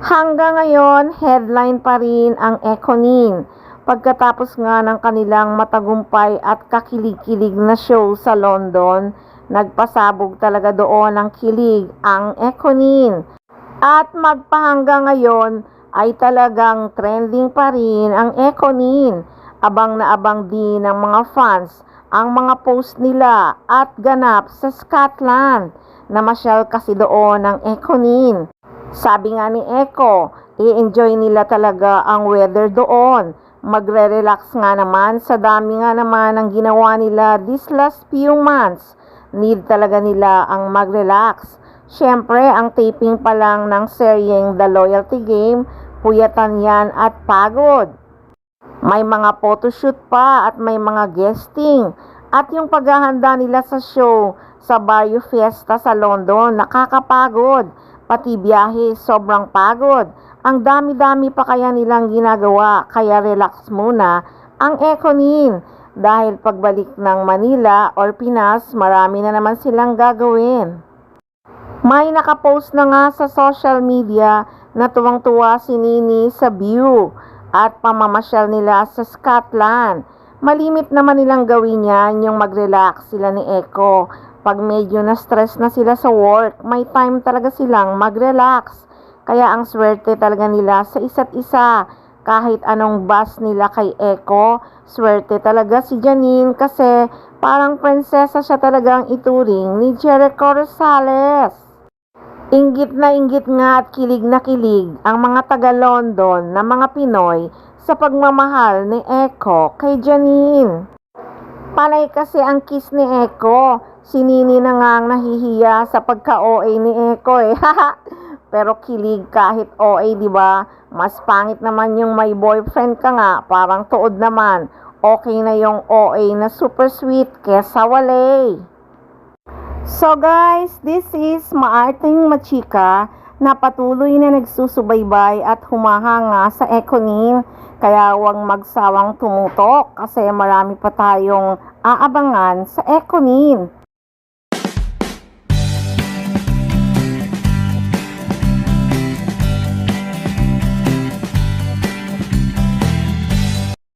Hanggang ngayon, headline pa rin ang Econin. Pagkatapos nga ng kanilang matagumpay at kakilig-kilig na show sa London, nagpasabog talaga doon ng kilig ang Econin. At magpahanggang ngayon ay talagang trending pa rin ang Econin. Abang na abang din ng mga fans ang mga post nila at ganap sa Scotland. Namasyal kasi doon ang Econin. Sabi nga ni Eco, i-enjoy nila talaga ang weather doon. Magre-relax nga naman sa dami nga naman ang ginawa nila this last few months. Need talaga nila ang mag-relax. Siyempre, ang taping pa lang ng seryeng The Loyalty Game, puyatan yan at pagod. May mga photoshoot pa at may mga guesting. At yung paghahanda nila sa show sa Barrio Fiesta sa London, nakakapagod. Pati biyahe, sobrang pagod. Ang dami-dami pa kaya nilang ginagawa, kaya relax muna ang Econin. Dahil pagbalik ng Manila or Pinas, marami na naman silang gagawin. May nakapost na nga sa social media na tuwang-tuwa si Nini sa view at pamamasyal nila sa Scotland. Malimit naman nilang gawin yan yung mag-relax sila ni Eco. Pag medyo na-stress na sila sa work, may time talaga silang mag-relax. Kaya ang swerte talaga nila sa isa't isa. Kahit anong bus nila kay Eco, swerte talaga si Janine kasi parang prinsesa siya talagang ituring ni Jericho Rosales. Inggit nga at kilig na kilig ang mga taga-London na mga Pinoy sa pagmamahal ni Eco kay Janine. Panay kasi ang kiss ni Eco. Si Nini na nga ang nahihiya sa pagka-OA ni Eco eh. Pero kilig kahit OA, di ba? Mas pangit naman yung may boyfriend ka nga, parang tuod naman. Okay na yung OA na super sweet kesa wale. So guys, this is Maarteng Machika na patuloy na nagsusubaybay at humahanga sa Econin. Kaya huwag magsawang tumutok kasi marami pa tayong aabangan sa Econin.